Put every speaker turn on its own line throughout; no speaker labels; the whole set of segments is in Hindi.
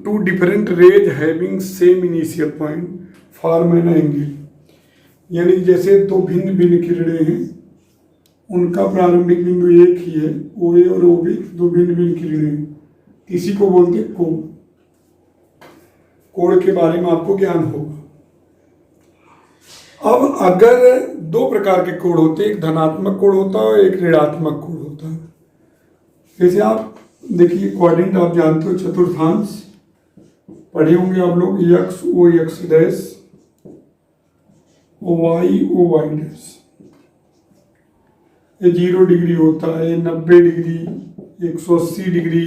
To different rays having same initial point form an angle, यानी जैसे दो भिन्न भिन्न किरणें हैं, उनका प्रारंभिक बिंदु एक ही है, ओ ए और ओ बी दो भिन्न भिन्न किरणें हैं, इसी को बोलते हैं कोण। कोण के बारे में आपको ज्ञान होगा। अब अगर दो प्रकार के कोण होते हैं, एक धनात्मक कोण होता है और एक ऋणात्मक कोण होता है। जैसे आप देखिए क्वाड्रेंट आप जानते हो, चतुर्थांश पढ़े होंगे आप लोग, X O X dash, O Y dash. ये 0 डिग्री होता है, 90 डिग्री, 180 डिग्री,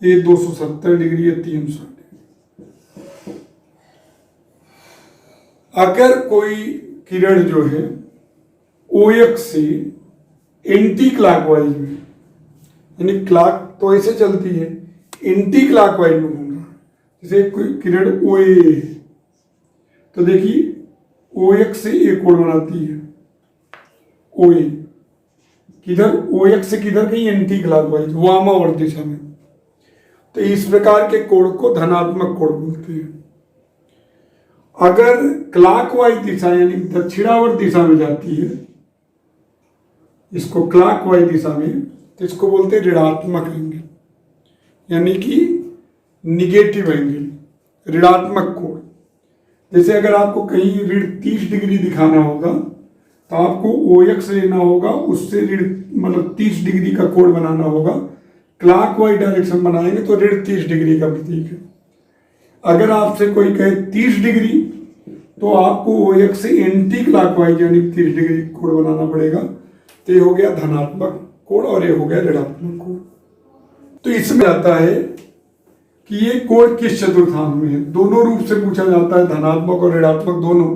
ये 270 डिग्री, ये 360 डिग्री। अगर कोई किरण जो है ओ एक्स से एंटी क्लॉकवाइज में, यानी क्लॉक तो ऐसे चलती है, एंटी क्लॉकवाइज में घूम रहा है, जैसे कोई किरण ओ ए है, तो देखिए ओ एक्स से ए कोण बनाती है, ओ ए किधर, ओ एक्स से किधर गई, एंटी क्लॉकवाइज वामावर्त दिशा में। तो इस प्रकार के कोण को धनात्मक कोण बोलते हैं। अगर क्लॉकवाइज दिशा यानी दक्षिणावर्त दिशा में जाती है, इसको क्लॉकवाइज दिशा में, तो इसको बोलते हैं ऋणात्मक एंगल, यानी कि निगेटिव एंगल, ऋणात्मक कोण। जैसे अगर आपको कहीं ऋण 30 डिग्री दिखाना होगा तो आपको ओ एक्स लेना होगा, उससे ऋण मतलब 30 डिग्री का कोण बनाना होगा। क्लॉकवाइज डायरेक्शन बनाएंगे तो ऋण 30 डिग्री का प्रतीक है। अगर आपसे कोई कहे 30 डिग्री तो आपको ओ एक्स से एंटी क्लॉकवाइज यानी 30 डिग्री कोण बनाना पड़ेगा। तो ये हो गया धनात्मक कोण और ये हो गया ऋणात्मक कोण। तो इसमें आता है कि ये कोण किस चतुर्थांश में है। दोनों रूप से पूछा जाता है, धनात्मक और ऋणात्मक दोनों।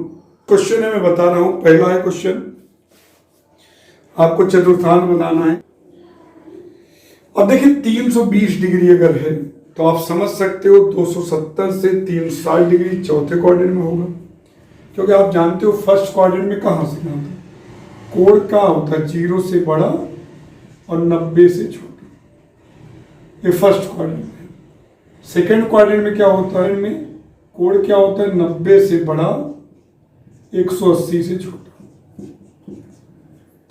क्वेश्चन है, मैं बता रहा हूं। पहला है क्वेश्चन, आपको चतुर्थांश बताना है। अब देखिए 320 डिग्री अगर है तो आप समझ सकते हो 270 से 360 डिग्री चौथे क्वाड्रेंट में होगा, क्योंकि आप जानते हो फर्स्ट क्वाड्रेंट में कहाँ से होता है, कोण का होता है 0 से बड़ा और 90 से छोटा। ये फर्स्ट क्वाड्रेंट है। सेकेंड क्वाड्रेंट में क्या होता है, इनमें कोण क्या होता है 90 से बड़ा, 180 से छोटा।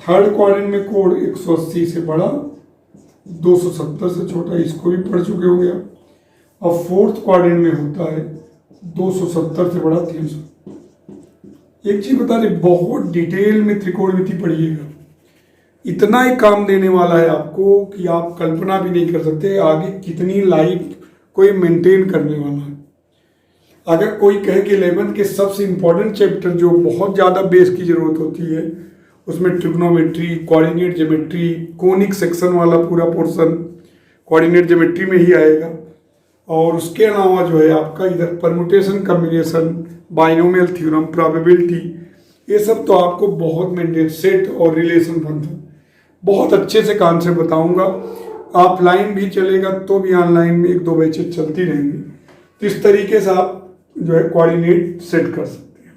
थर्ड क्वाड्रेंट में कोण 180 से बड़ा, 270 से छोटा, इसको भी पढ़ चुके होंगे आप। और फोर्थ क्वाड्रेंट में होता है 270 से बड़ा, 300। एक चीज बता दें, बहुत डिटेल में त्रिकोणमिति पढ़िएगा, इतना ही काम देने वाला है आपको कि आप कल्पना भी नहीं कर सकते आगे कितनी लाइफ कोई मेंटेन करने वाला है। अगर कोई कहे कि 11th के सबसे इंपॉर्टेंट चैप्टर जो बहुत ज़्यादा बेस की जरूरत होती है, उसमें trigonometry, coordinate geometry, conic section वाला पूरा पोर्शन कोऑर्डिनेट ज्योमेट्री में ही आएगा। और उसके अलावा जो है आपका इधर permutation, combination, binomial theorem, probability, ये सब तो आपको बहुत मेंटेन, सेट और रिलेशन फंक्शन बहुत अच्छे से कॉन्सेप्ट बताऊंगा। ऑफलाइन भी चलेगा तो भी ऑनलाइन में 1-2 बैचेज चलती रहेंगी। तो इस तरीके से आप जो है कोऑर्डिनेट सेट कर सकते हैं।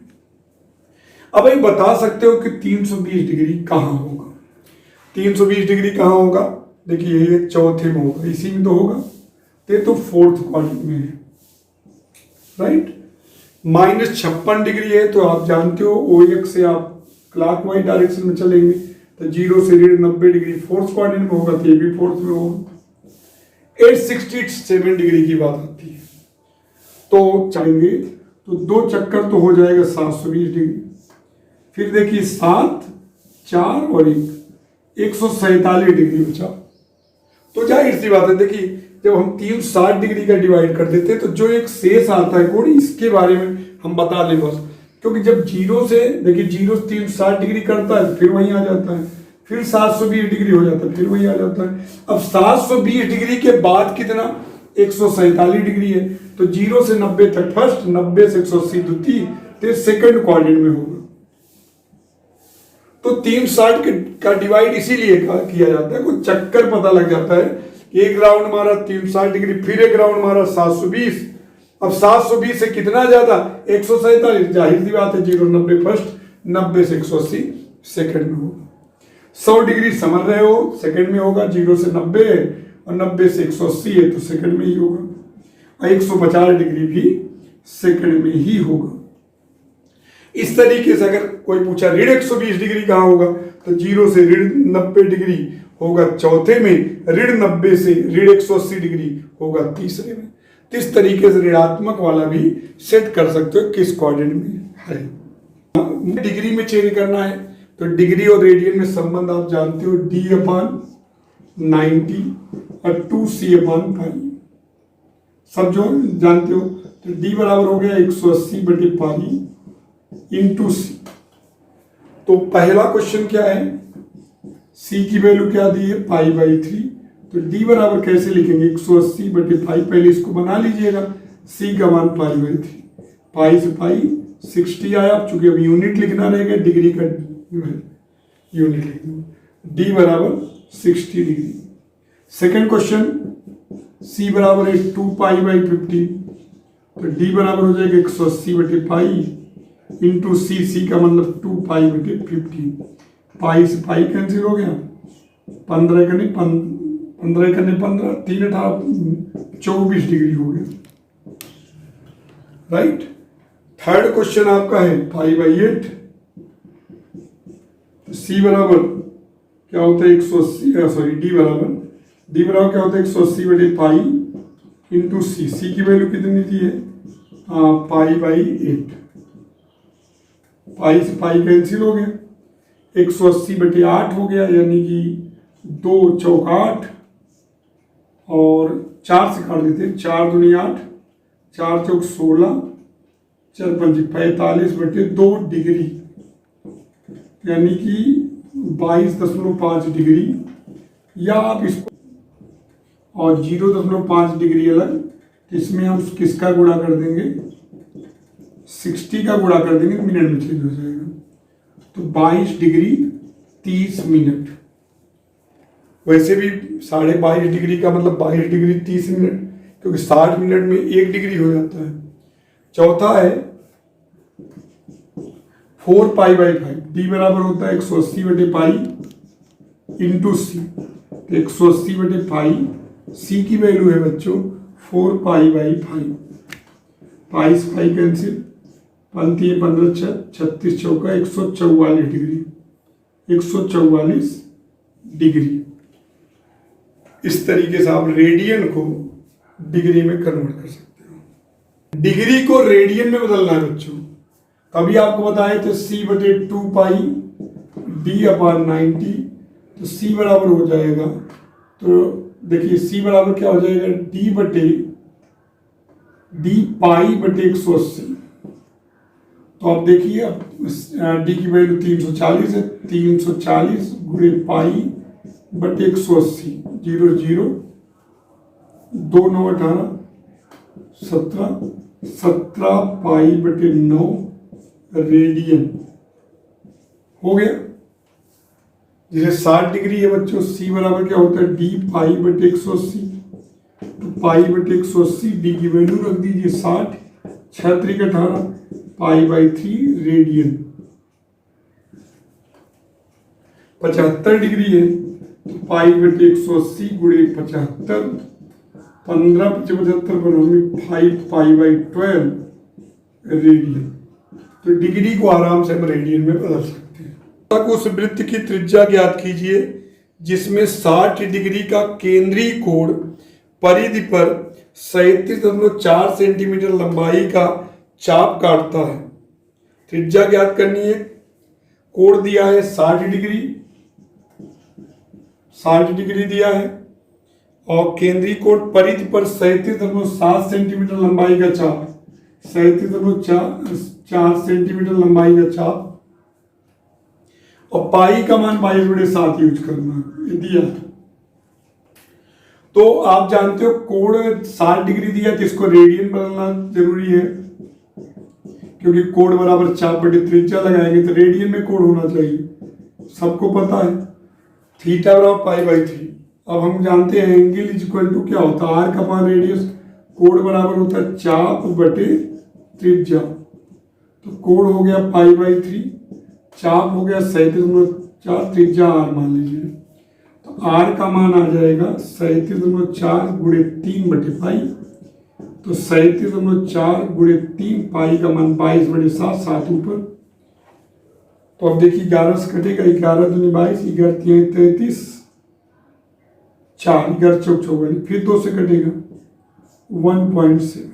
अब ये बता सकते हो कि 320 डिग्री कहाँ होगा। 320 डिग्री कहाँ होगा, देखिए ये चौथे में होगा, इसी में तो होगा, तो फोर्थ क्वाड्रेंट में है, राइट। -56 डिग्री है तो आप जानते हो ओ एक्स से आप क्लॉकवाइज डायरेक्शन में चलेंगे तो 0 से 90 डिग्री फोर्थ क्वाड्रेंट में होगा, तो ये भी फोर्थ में होगा। 867 डिग्री की बात आती है तो चलेंगे तो 2 चक्कर तो हो जाएगा 720 डिग्री। फिर देखिए 7, 4 और 1, 147 डिग्री बचा। तो जाहिर सी बात है, देखिए जब हम 360 डिग्री का डिवाइड कर देते हैं तो जो एक शेष आता है कोण, इसके बारे में हम बता लें बस। क्योंकि जब 0 से देखिए 0 से 360 डिग्री करता है फिर वहीं आ जाता है, फिर 720 डिग्री हो जाता है फिर वहीं आ जाता है। अब 720 डिग्री के बाद कितना, 147 डिग्री है, तो 0 से 90 तक फर्स्ट, 90 से 180 द्वितीय, तो सेकंड क्वाड्रेंट में होगा। तो 360 का डिवाइड इसीलिए किया जाता है, कुछ चक्कर पता लग जाता है। एक राउंड मारा 360 डिग्री, फिर एक राउंड मारा 720। अब 720 से कितना ज्यादा, 147, जाहिर सी बात है 0 90 फर्स्ट, 90 से 180 सेकंड में होगा। 100 डिग्री समझ रहे हो, सेकंड में होगा, 0 से 90 और 90 से 180 है तो सेकंड में ही होगा। और 150 डिग्री भी सेकंड में ही होगा। इस तरीके से अगर कोई पूछा ऋण 120 डिग्री कहाँ होगा, तो 0 से ऋण 90 डिग्री होगा चौथे में, ऋण 90 से ऋण 180 डिग्री होगा तीसरे में। तो इस तरीके से ऋणात्मक वाला भी सेट कर सकते हो किस क्वाड्रेंट में है। डिग्री में चेंज करना है तो डिग्री और रेडियन में संबंध आप जानते हो, d/90 और 2c/π सब जो जानते हो। तो d बराबर हो गया 180/π इंटू सी। तो पहला क्वेश्चन क्या है, c की वैल्यू क्या दी है, π/3। तो d बराबर कैसे लिखेंगे, 180/π, पहले इसको बना लीजिएगा, c का मान π/3, पाई से पाई 60 आया। चूंकि अब यूनिट लिखना रहेगा, डिग्री का यूनिट लिख दो, d बराबर 60 डिग्री। सेकेंड क्वेश्चन, c बराबर है 2π/15, तो d बराबर हो जाएगा 180/π इंटू सी का मतलब 2π/15, पाई से पाई कैंसिल हो गया, 15 करने 15, 3 18 24 डिग्री हो गया, राइट। थर्ड क्वेश्चन आपका है π/8, सी बराबर क्या होता है 180, सॉरी डी बराबर क्या होता है 180/π इंटू सी की वैल्यू कितनी दी है, π/8, पाई से पाई कैंसिल हो गया, 180/8 हो गया, यानी कि 2 चौक 8 और 4 से काट देते हैं, 4 दूनी 8, 4 चौक 16, 4 पंजी 45/2 डिग्री, यानी कि 22.5 डिग्री, या आप इसको और 0.5 डिग्री अलग, इसमें हम किसका गुणा कर देंगे, 60 का गुणा कर देंगे, मिनट में चेंज हो जाएगा। तो 22 डिग्री 30 मिनट, वैसे भी 22.5 डिग्री का मतलब 22 डिग्री 30 मिनट, क्योंकि 60 मिनट में 1 डिग्री हो जाता है। चौथा है 4π/5, डी बराबर होता है 180/π इंटू सी, 180/π, सी की वैल्यू है बच्चों 4π/5, पाई से पाई कैंसिल, 15 36 चौका 144 डिग्री, 144 डिग्री। इस तरीके से आप रेडियन को डिग्री में कन्वर्ट कर सकते हो। डिग्री को रेडियन में बदलना है बच्चों, अभी आपको बताए थे c/2π d/90, तो c बराबर हो जाएगा, तो देखिए c बराबर क्या हो जाएगा, d/180। तो आप देखिए, अब डी की वैल्यू 340 है, 340 गुणे π/180, 0 0 2 9 18 17 17π/9 रेडियन हो गया। जैसे 60 डिग्री है बच्चों, सी बराबर क्या होता है, d/180, तो π/180 डी की वैल्यू रख दीजिए 60, 6 3 18 π/3 रेडियन। 75 डिग्री है, तो π/180 गुणे 75, 15 75 बनाओ 5 π/12 रेडियन। तो डिग्री को आराम से हम रेडियन में बदल सकते हैं। उस वृत्त की त्रिज्या ज्ञात कीजिए जिसमें 60 डिग्री का केंद्रीय कोण परिधि पर 37.4 सेंटीमीटर लंबाई का चाप काटता है। त्रिज्या ज्ञात करनी है। कोण दिया है 60 डिग्री, 60 डिग्री दिया है, और केंद्रीय कोण परिधि पर 37.7 सेंटीमीटर लंबाई का चाप, 37.4 सेंटीमीटर लंबाई का चाप, और पाई का मान 22/7 यूज करना है दिया। तो आप जानते हो कोण 60 डिग्री दिया, तो इसको रेडियन बदलना जरूरी है, क्योंकि कोण बराबर चाप बटे त्रिज्या लगाएंगे तो रेडियन में कोण होना चाहिए, सबको पता है। थीटा बराबर π/3। अब हम जानते हैं एंगल इज इक्वल टू क्या होता है, आर का मान रेडियस, कोण बराबर होता है चाप बटे त्रिज्या। तो कोण हो गया π/3, चाप हो गया 37.4, त्रिज्या आर मान लीजिए। तो आर का मान आ जाएगा 37.4 गुणे 3/π, तो तो 37.4 गुणे 3 पाई का मान 22/7, 7 ऊपर। तो अब देखिए 11 से कटेगा, 11 दूनी 22, 11 3 33, 4 11 चौक 44, फिर 2 से कटेगा 1.7।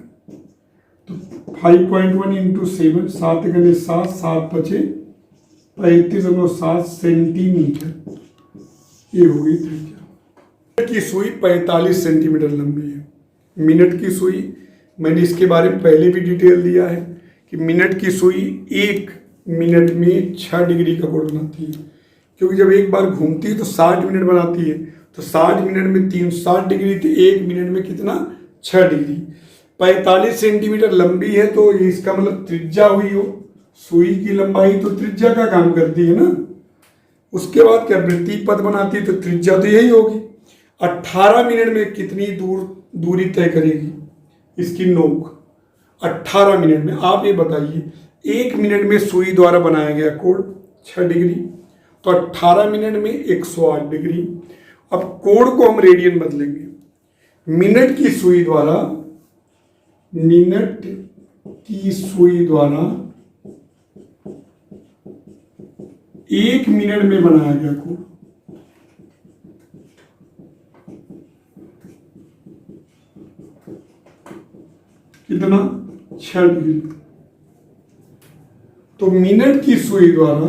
तो 5.1 इंटू 7, 7 गने 7, 7 बचे 35.7 सेंटीमीटर। ये हो गई त्रिज्या। मिनट की सुई 45 सेंटीमीटर लंबी है। मिनट की सुई, मैंने इसके बारे में पहले भी डिटेल दिया है कि मिनट की सुई 1 मिनट में 6 डिग्री का कोण बनाती है, क्योंकि जब एक बार घूमती है तो 60 मिनट बनाती है। तो 60 मिनट में 360 डिग्री, तो 1 मिनट में कितना, 6 डिग्री। 45 सेंटीमीटर लंबी है, तो इसका मतलब त्रिज्या हुई हो। सुई की लंबाई तो त्रिज्या का काम करती है ना। उसके बाद क्या वृत्तीय पथ बनाती है, तो त्रिज्या तो यही होगी। 18 मिनट में कितनी दूरी तय करेगी इसकी नोक? 18 मिनट में। आप ये बताइए, 1 मिनट में सुई द्वारा बनाया गया कोण 6 डिग्री, तो 18 मिनट में 108 डिग्री। अब कोण को हम रेडियन बदलेंगे। मिनट की सुई द्वारा 1 मिनट में बनाया गया कोण कितना, 6 डिग्री। तो मिनट की सुई द्वारा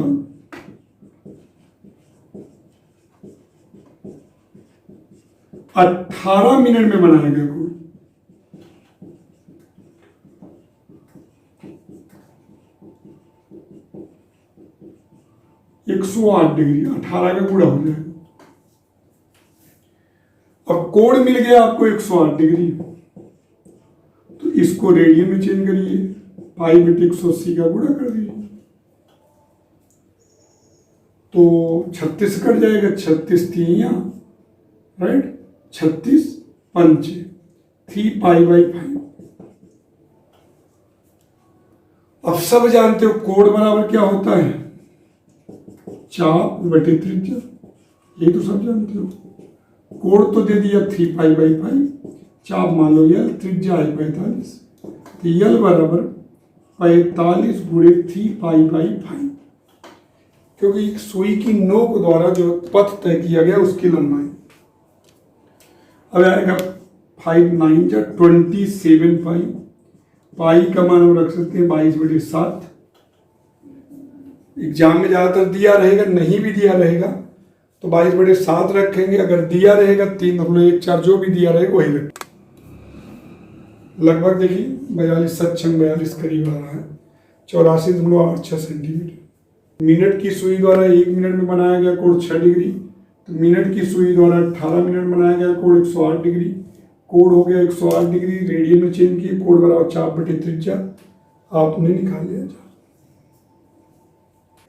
18 मिनट में बनाया गया कोण 108 डिग्री। 18 का गुणा हो जाएगा। अब कोण मिल गया आपको 108 डिग्री, तो इसको रेडियन में चेंज करिए, π/180 का गुणा कर दीजिए, तो 36 कट जाएगा, 36 3 राइट, 36 5 3π/5। अब सब जानते हो कोण बराबर क्या होता है, चाप बटे त्रिज्या। ये तो सब जानते हो। कोण तो दे दिया 3π/5, चाप मान लो यल, त्रिज्या है 45, तो यल बराबर 45 गुणे 3π/5, क्योंकि सुई की नोक द्वारा जो पथ तय किया गया उसकी लंबाई। अब आएगा 5 9 जा 27 पाई। पाई का मान हम रख सकते हैं 22/7। एग्जाम में ज़्यादातर दिया रहेगा, नहीं भी दिया रहेगा तो 22/7 रखेंगे। अगर दिया रहेगा 3.14, जो भी दिया रहेगा वही रखेंगे। लगभग देखिए 42 सक्षम 42 करीब आ रहा है, 84.86 सेंटीमीटर। मिनट की सुई द्वारा 1 मिनट में बनाया गया कोण 6 डिग्री, तो मिनट की सुई द्वारा 18 मिनट बनाया गया कोण 108 डिग्री। कोण हो गया 108 डिग्री, रेडियन में चेंज किए, कोण बराबर चाप बटे त्रिज्या आपने निकाल लिया।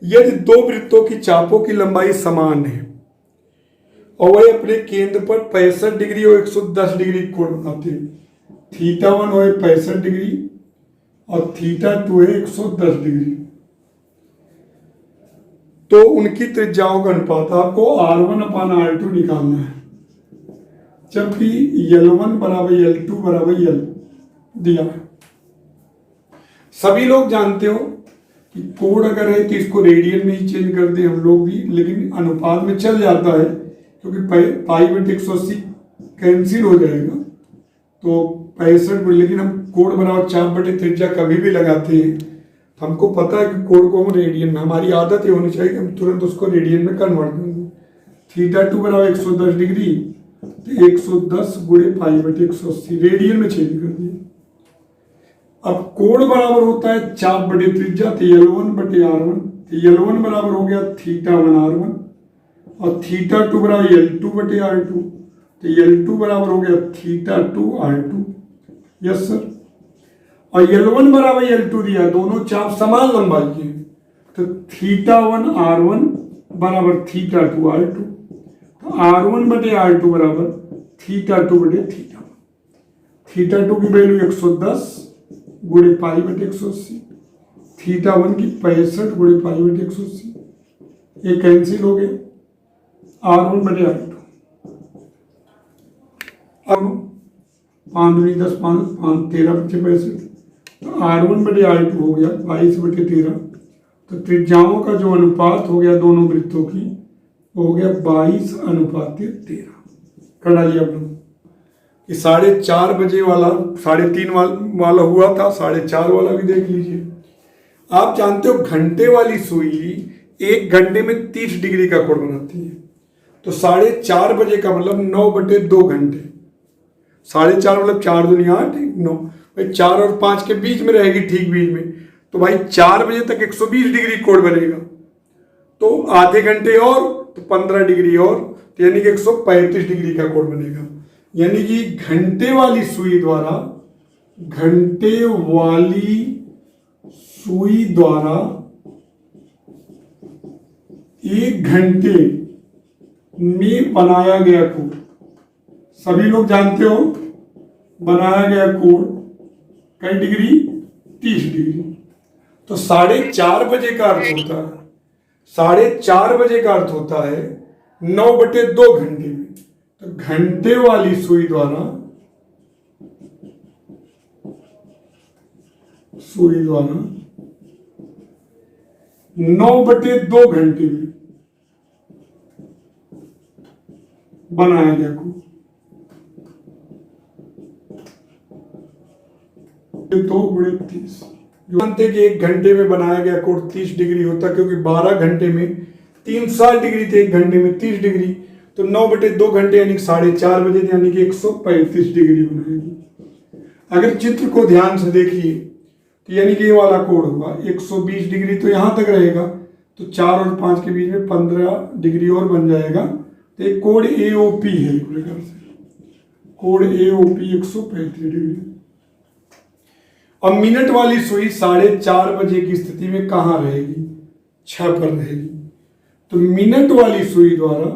यदि दो वृत्तों की चापों की लंबाई समान है और वह अपने केंद्र पर 65 डिग्री और 110 डिग्री कोण बनाते हैं, θ1 हो 65 डिग्री और θ2 है 110 डिग्री, तो उनकी त्रिज्याओं का अनुपात आपको R1/R2 निकालना है। जबकि L1 बराबर L2 बराबर L दिया है। सभी लोग जानते हो कि कोण अगर है तो इसको रेडियन में ही चेंज कर दे हम लोग भी, लेकिन अनुपात में चल जाता है क्योंकि π/180 कैंसिल हो जाएगा, तो 65। लेकिन हम कोण बराबर चाप बटे त्रिज्या कभी भी लगाते हैं, हमको पता है कि कोण को हम रेडियन में, हमारी आदत ये होनी चाहिए कि हम तुरंत उसको रेडियन में कन्वर्ट कर दें। θ2 बराबर 110 डिग्री, तो 110 गुणे π/180 रेडियन में चेंज कर दिए। अब कोण बराबर होता है चाप बटे त्रिज्या, तो L1/R1, तो L1 बराबर हो गया θ1R1 और θ2 बराबर L2/R2, तो L2 बराबर हो गया θ2R2। Yes sir. और L1 बराबर L2 दिया, दोनों चाप समान लंबाई के, तो θ1R1 बराबर θ2R2, तो R1/R2 बराबर θ2/θ1। θ2 की वैल्यू 110 गुणे π/180, θ1 की 65 गुणे π/180, ये कैंसिल हो गया, R1/R2। अब 5 दूनी 10, 5 13 बचे 65। तो R1/R2 हो गया 22/13। तो त्रिज्याओं का जो अनुपात हो गया दोनों वृत्तों की वो हो गया 22:13। कर डालिए आप लोग कि 4:30 बजे वाला 3:30 वाला हुआ था, 4:30 वाला भी देख लीजिए। आप जानते हो घंटे वाली सुई 1 घंटे में 30 डिग्री का कोण बनाती है। तो 4:30 बजे का मतलब 9/2 घंटे। 4:30 मतलब 4 दूनी 8, 9 भाई 4 और 5 के बीच में रहेगी, ठीक बीच में। तो भाई 4 बजे तक 120 डिग्री कोण बनेगा। तो आधे घंटे और तो 15 डिग्री और, तो यानी कि 135 डिग्री का कोण बनेगा। यानी कि घंटे वाली सुई द्वारा 1 घंटे में बनाया गया कोण, सभी लोग जानते हो बनाया गया कोण कई डिग्री, 30 डिग्री। तो 4:30 बजे का अर्थ होता है 9/2 घंटे में। तो घंटे वाली सुई द्वारा 9/2 घंटे में बनाया गया कोण। तो 30 जानते कि 1 घंटे में बनाया गया कोण 30 डिग्री होता, क्योंकि 12 घंटे में 360 डिग्री थे, 1 घंटे में 30 डिग्री। तो 9/2 घंटे यानी 4:30 बजे यानी कि 135 डिग्री बनाएगी। अगर चित्र को ध्यान से देखिए तो यानी कि ये वाला कोण होगा 120 डिग्री, तो यहां तक रहेगा। तो 4 और 5 के बीच में 15 डिग्री और बन जाएगा। तो एक कोण AOP है, एक प्रकार से कोण AOP 135 डिग्री। अब मिनट वाली सुई 4:30 बजे की स्थिति में कहां रहेगी? 6 पर रहेगी। तो मिनट वाली सुई द्वारा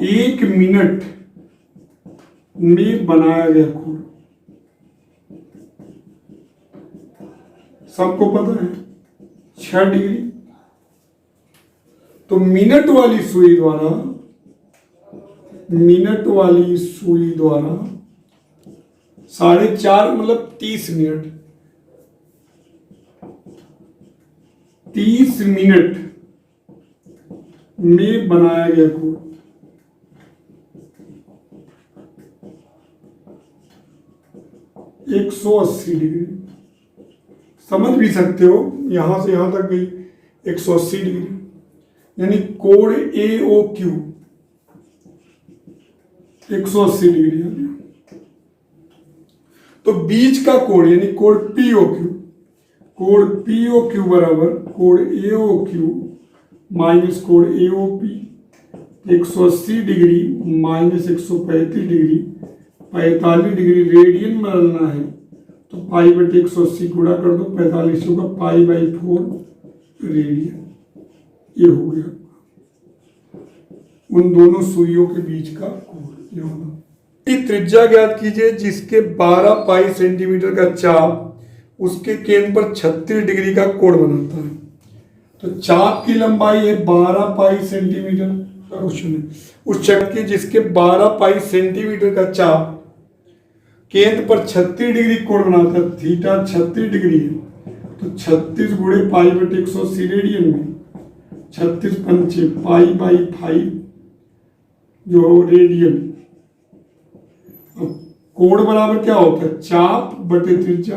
1 मिनट में बनाया गया कोण, सबको पता है 6 डिग्री। तो मिनट वाली सुई द्वारा 4:30 मतलब 30 मिनट, 30 मिनट में बनाया गया कोण 180 डिग्री। समझ भी सकते हो, यहां से यहां तक गई 180 डिग्री, यानी कोण AOQ 180 डिग्री आ गया। तो बीच का कोण यानी कोण POQ बराबर कोण AOQ माइनस कोण AOP। 180 degree minus 135 degree, 45 degree radian में डालना है। तो π/180 गुणा कर दो, 45 होगा π/4 रेडियन। ये हो गया उन दोनों सुइयों के बीच का कोण। ये होगा त्रिज्या ज्ञात कीजिए जिसके 12 पाई सेंटीमीटर का चाप उसके केंद्र पर 36 डिग्री का कोण बनाता है। तो चाप की लंबाई है 12 पाई सेंटीमीटर का क्वेश्चन है। उस चक्र के जिसके 12 पाई सेंटीमीटर का चाप केंद्र पर 36 डिग्री कोण बनाता है, थीटा 36 डिग्री है। तो 36 गुणे π/180 रेडियन में 36 पंचे π/5 जो रेडियन। कोण बराबर क्या होता है? चाप बटे त्रिज्या।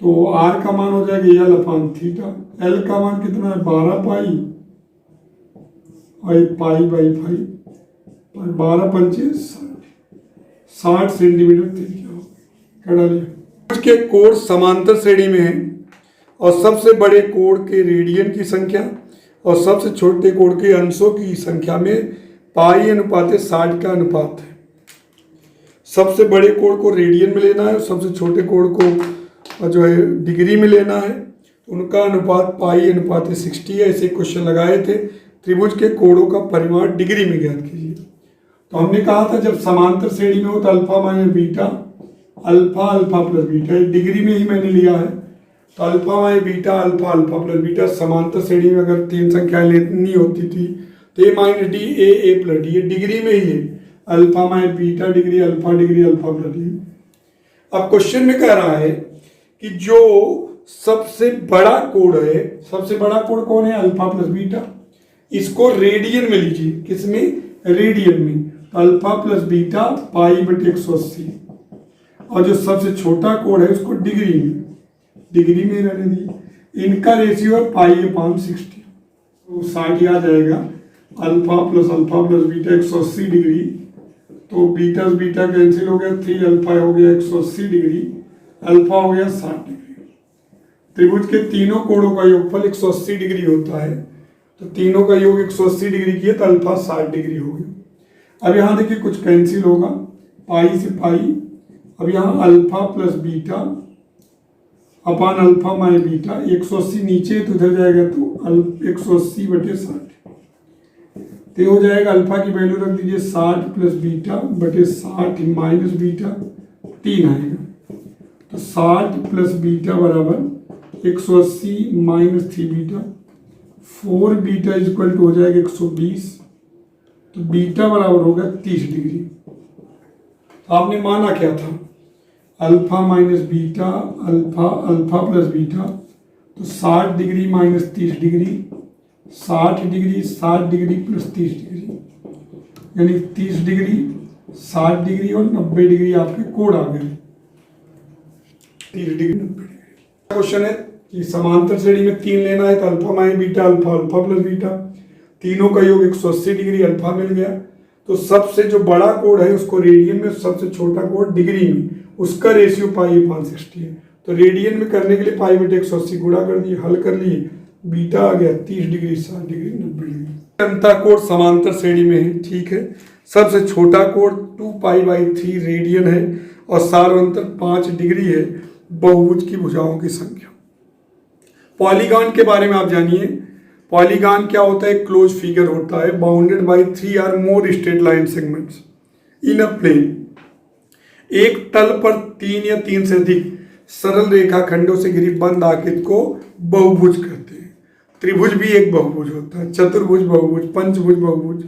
तो R का मान हो जाएगा L/थीटा। L का मान कितना है? 12 पाई और π/5, 12 पंचे 60 सेंटीमीटर त्रिज्या कर डालिए। के कोण समांतर श्रेणी में है और सबसे बड़े कोण के रेडियन की संख्या और सबसे छोटे कोण के अंशों की संख्या में π/60 का अनुपात है। सबसे बड़े कोण को रेडियन में लेना है और सबसे छोटे कोण को जो है डिग्री में लेना है। उनका अनुपात π/60 है। ऐसे क्वेश्चन लगाए थे। त्रिभुज के कोणों का परिमाण डिग्री में ज्ञात कीजिए। तो हमने कहा था जब समांतर श्रेणी में हो तो alpha minus beta, alpha plus beta, degree में ही मैंने लिया है। तो alpha minus beta, alpha plus beta. समांतर श्रेणी में अगर 3 संख्याएं लेनी होती थी तो A minus D A plus D, ये डिग्री में ही है, alpha minus beta degree alpha plus D. अब क्वेश्चन में कह रहा है कि जो सबसे बड़ा कोण है, सबसे बड़ा कोण कौन है, अल्फा प्लस बीटा, इसको रेडियन में लीजिए, किसमें, रेडियन में, तो अल्फा प्लस बीटा पाई बटे 180, और जो सबसे छोटा कोण है उसको डिग्री में रहने दिए, इनका रेशियो है पाई अपॉन 60, तो 60 आ जाएगा, अल्फा प्लस बीटा 180 डिग्री, तो बीटा बीटा कैंसिल हो गया, 3 अल्फा हो गया 180 डिग्री, अल्फा हो गया 60 डिग्री। त्रिभुज के तीनों कोणों का योगफल 180 डिग्री होता है, तो तीनों का योग 180 डिग्री किया तो अल्फा 60 डिग्री हो गया। अब यहाँ देखिए कुछ कैंसिल होगा, पाई से पाई, अब यहाँ अल्फा प्लस बीटा अपान अल्फा माइनस बीटा, 180 नीचे तो उधर जाएगा, तो 180 बटे 60, तो हो जाएगा अल्फा की वैल्यू रख दीजिए 60 प्लस बीटा बटे 60 माइनस बीटा, 3 आएगा, तो 60 प्लस बीटा बराबर 180 minus 3 beta, 4 beta is equal to हो जाएगा 120, तो बीटा बराबर होगा 30 डिग्री। तो आपने माना क्या था, alpha minus beta, alpha plus beta, तो 60 degree minus 30 degree, 60 degree plus 30 degree, यानी 30 डिग्री, 60 डिग्री और 90 डिग्री आपके कोण आ गए, 30 डिग्री 90 डिग्री। क्वेश्चन है कि समांतर श्रेणी में 3 लेना है, तो alpha minus beta alpha plus beta, तीनों का योग 180 डिग्री, अल्फा मिल गया, तो सबसे जो बड़ा कोण है उसको रेडियन में, सबसे छोटा कोण डिग्री में, उसका रेशियो पाई अपॉन 60 है, तो रेडियन में करने के लिए पाई बटे 180 गुणा कर दिए, हल कर लिए, बीटा आ गया 30 डिग्री, 60 डिग्री, 90 डिग्री। अंतर कोण समांतर श्रेणी में है, ठीक है, सबसे छोटा कोण 2 पाई बाई 3 रेडियन है, और सार अंतर 5 डिग्री है बहुभुज की भुजाओं की संख्या। पॉलीगॉन के बारे में आप जानिए, पॉलीगॉन क्या होता है, क्लोज फिगर होता है, बाउंडेड बाई 3 और more straight line segments in a plane. एक तल पर 3 या 3 से अधिक सरल रेखा खंडों से घिरी बंद आकृति को बहुभुज कहते हैं। त्रिभुज भी एक बहुभुज होता है, चतुर्भुज बहुभुज, पंचभुज बहुभुज।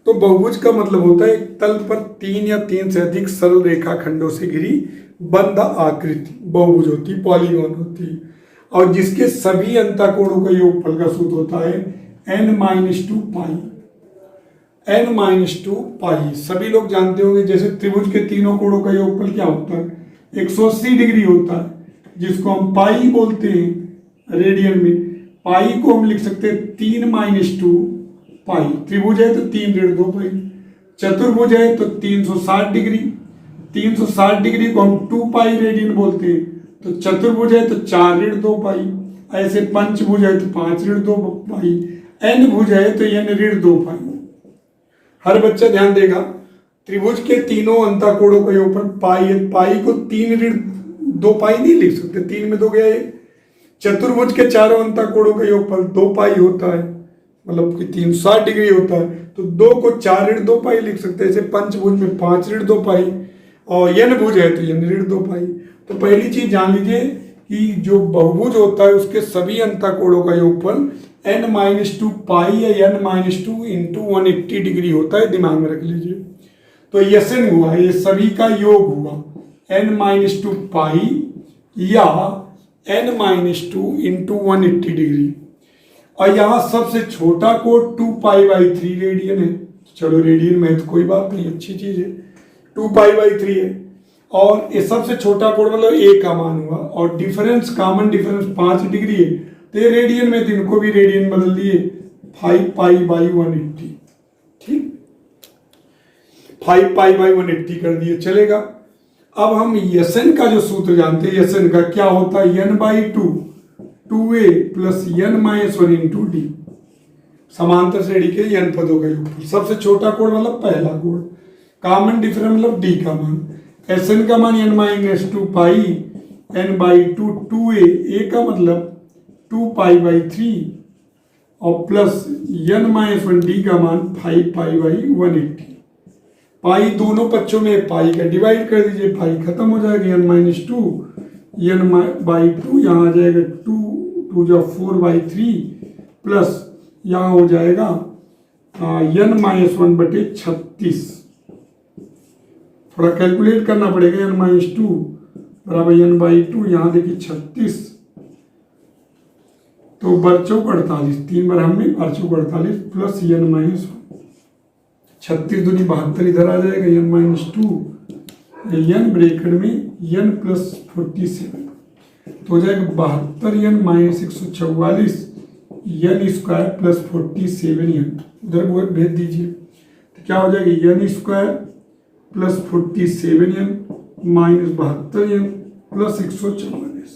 तो बहुभुज का मतलब होता है एक तल पर 3 या 3 से अधिक सरल रेखा खंडों से घिरी बंद आकृति बहुभुज होती, पॉलीगॉन होती, और जिसके सभी अंतःकोणों का योगफल का सूत्र होता है n-2 पाई, n-2 पाई। सभी लोग जानते होंगे, जैसे त्रिभुज के तीनों कोणों का योगफल क्या होता है, 180 डिग्री होता है, जिसको हम पाई बोलते हैं रेडियन में। पाई को हम लिख सकते हैं 3-2 पाई। त्रिभुज है तो 3 ऋण 2 पाई, चतुर्भुज है तो 360 डिग्री, 360 डिग्री को हम 2 पाई रेडियन बोलते हैं, तो चतुर्भुज है तो 4 ऋण 2 पाई, ऐसे पंचभुज है तो 5 ऋण 2 पाई, n भुज है तो n ऋण 2 पाई। हर बच्चा ध्यान देगा, त्रिभुज के तीनों अंतःकोणों का योगफल पाई है, पाई को 3 ऋण 2 पाई नहीं लिख सकते, 3 में 2 गया 1। चतुर्भुज के चारों अंतःकोणों का योगफल 2 पाई होता है, मतलब कि 360 डिग्री होता है, तो 2 को 4 ऋण 2 पाई लिख सकते हैं। ऐसे पंचभुज में 5 ऋण 2 पाई, और n भुज है तो n ऋण 2 पाई। तो पहली चीज जान लीजिए कि जो बहुभुज होता है उसके सभी अंतःकोणों का योगफल n-2 पाई या n-2 इंटू 180 डिग्री होता है, दिमाग में रख लीजिए। तो Sn हुआ, ये सभी का योग हुआ n-2 पाई या n-2 इंटू 180 डिग्री, और यहाँ सबसे छोटा कोण 2 पाई बाई 3 रेडियन है। चलो रेडियन में तो कोई बात नहीं, अच्छी चीज है, 2 पाई बाई 3 है, और ये सबसे छोटा कोण मतलब a का मान हुआ, और डिफरेंस, कॉमन डिफरेंस 5 डिग्री है, तो ये रेडियन में, तो इनको भी रेडियन बदल दिए 5 पाई बाई 180, ठीक, 5 पाई बाई 180 कर दिए, चलेगा। अब हम Sn का जो सूत्र जानते हैं, Sn का क्या होता है, n/2 2a plus n-1 into D, समांतर श्रेणी के n पदों का योगफल। सबसे छोटा कोण मतलब पहला कोण, कॉमन डिफरेंस मतलब d का मान, Sn का मान n-2 pi n/2 2a, a का मतलब 2 पाई बाई 3, और प्लस n-1 d का मान 5 पाई बाई 180। पाई दोनों पक्षों में पाई का डिवाइड कर दीजिए, पाई खत्म हो जाएगा, n-2 n/2 यहाँ आ जाएगा 2 4 बाई 3, प्लस यहाँ हो जाएगा n-1/36। थोड़ा कैलकुलेट करना पड़ेगा। n-2 बराबर n/2, यहाँ देखिए 36 तो बरचौक 48, 3 बार हमने बरचौक 48 प्लस n-1, 36 दूनी 72 इधर आ जाएगा, n-2 n ब्रैकेट में n प्लस 47 तो हो जाएगा 72n-144 n square plus 47n, उधर वो भेज दीजिए तो क्या हो जाएगा n square plus 47n minus 72n plus 144।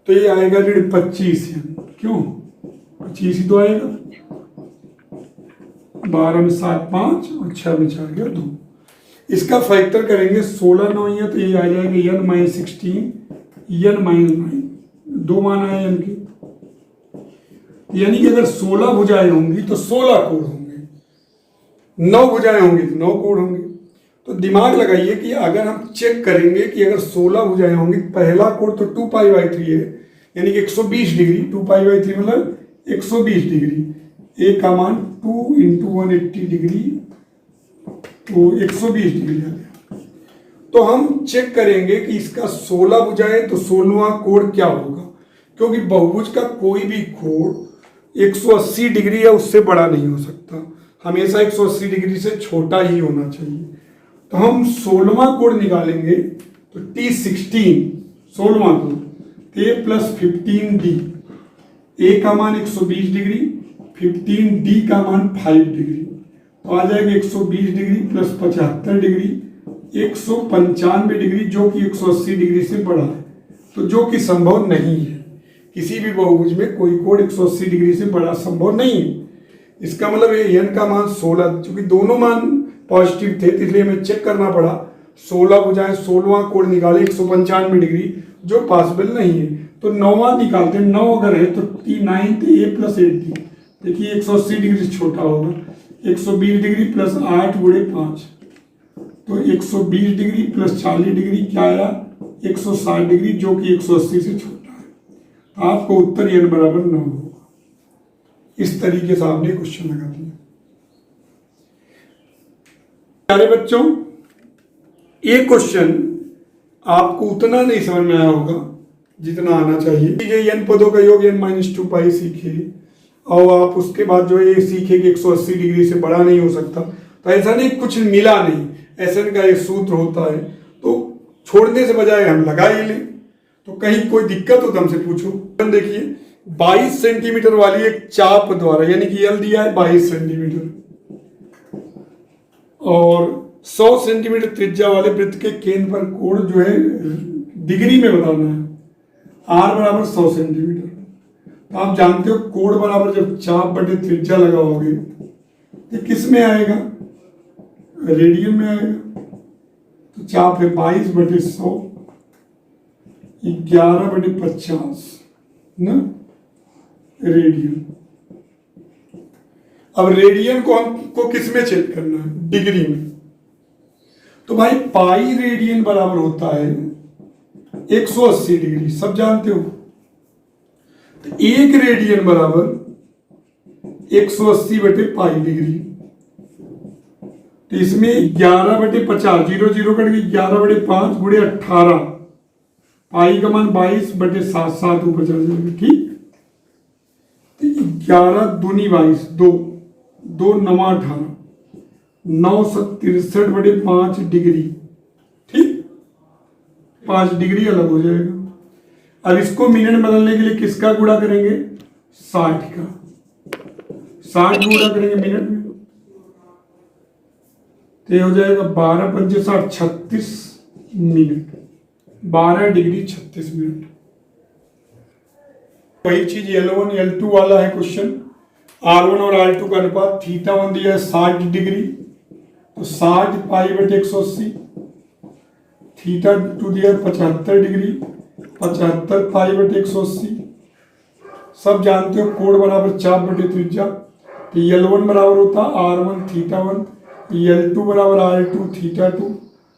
तो ये आएगा 25n। क्यों 25 ही तो आएगा, 12 में 7 5 और 6 में 4 गया 2। इसका फैक्टर करेंगे 16 9 है तो ये आ जाएगा n-16 n-9, 2 मान आए n के, यानी कि अगर 16 भुजाएं होंगी तो 16 कोण होंगे, 9 भुजाएं होंगी तो 9 कोण होंगे। तो दिमाग लगाइए कि अगर हम चेक करेंगे कि अगर 16 भुजाएं होंगी, पहला कोण तो 2π/3 है, यानी कि 120 डिग्री, 2π/3 मतलब 120 डिग्री, ए का मान 2 × 180 डिग्री तो 120 डिग्री आ गया। तो हम चेक करेंगे कि इसका 16 भुजाएं तो 16वां कोण क्या होगा, क्योंकि बहुभुज का कोई भी कोण 180 डिग्री या उससे बड़ा नहीं हो सकता, हमेशा 180 डिग्री से छोटा ही होना चाहिए। तो हम 16वां कोण निकालेंगे तो T16 16वां कोण A प्लस 15D, ए का मान 120 डिग्री, 15D का मान 5 डिग्री तो आ जाएगा 120 डिग्री प्लस 75 डिग्री 195 डिग्री, जो कि 180 डिग्री से बड़ा है, तो जो कि संभव नहीं है। किसी भी बहुभुज में कोई कोण 180 डिग्री से बड़ा संभव नहीं है। इसका मतलब ये n का मान 16, चूंकि दोनों मान पॉजिटिव थे तो इसलिए हमें चेक करना पड़ा। 16 भुजाएं 16वां कोण निकाले 195 डिग्री, जो पॉसिबल नहीं है। तो 9वां निकालते हैं, 9 अगर है तो T9 A प्लस 8D, देखिए 180 डिग्री से छोटा होगा, 120 डिग्री प्लस 8 × 5 तो 120 डिग्री प्लस 40 डिग्री क्या आया 160 डिग्री, जो कि 180 से छोटा है। तो आपको उत्तर n बराबर 9 होगा। इस तरीके से आपने क्वेश्चन लगा दिया। प्यारे बच्चों, ये क्वेश्चन आपको उतना नहीं समझ में आया होगा जितना आना चाहिए। ये n पदों का योग n-2π सीखे और आप उसके बाद जो ये सीखे कि 180 डिग्री से बड़ा नहीं हो सकता, तो ऐसा नहीं कुछ मिला नहीं, एसएन का एक सूत्र होता है, तो छोड़ने से बजाय हम लगा ही लें। तो कहीं कोई दिक्कत हो तो हमसे पूछो। देखिए 22 सेंटीमीटर वाली एक चाप द्वारा, यानी कि एल दिया है 22 सेंटीमीटर और 100 सेंटीमीटर त्रिज्या वाले वृत्त के केंद्र पर कोण जो है डिग्री में बताना है, आर बराबर 100 सेंटीमीटर। तो आप जानते हो कोण बराबर जब चाप बटे त्रिज्या लगाओगे तो किस में आएगा, रेडियन में आएगा। तो चाप है 22/100, 11/50 ना रेडियन। अब रेडियन को हमको किस में चेक करना है, डिग्री में। तो भाई पाई रेडियन बराबर होता है 180 डिग्री, सब जानते हो। तो 1 रेडियन बराबर 180/पाई डिग्री। तो इसमें 11/50, 0 0 कट गई, 11/5 × 18, पाई का मान 22/7, 7 ऊपर चल जाएगा, ठीक। तो 11 दूनी 22, 2 2 9 18, 963/5 डिग्री, ठीक, 5 डिग्री अलग हो जाएगा। अब इसको मिनट में बदलने के लिए किसका गुणा करेंगे, 60 का, 60 गुणा करेंगे मिनट में, तो हो जाएगा 12 × 5 = 36 मिनट, 12 डिग्री 36 मिनट। वही चीज L1 L2 वाला है क्वेश्चन। R1 और R2 का अनुपात θ1 दिया है 60 डिग्री, तो 60 π/180, θ2 दिया है 75 डिग्री, 75 π/180। सब जानते हो कोण बराबर चाप बटे त्रिज्या। तो L1 बराबर होता R1 θ1, L2 बराबर R2 θ2।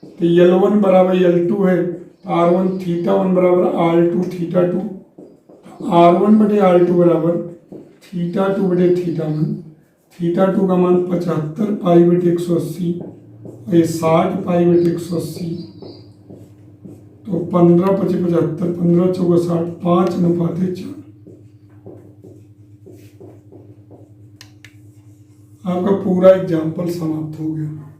तो L1 बराबर L2 है, R1 θ1 बराबर R2 θ2, R1/R2 बराबर थीटा 2 बटे थीटा 1, थीटा 2 का मान 75 पाई बटे 180 और ये 60 पाई बटे 180, तो 15 पचे 75, 15 चौका 60, 5:4। आपका पूरा एग्जाम्पल समाप्त हो गया।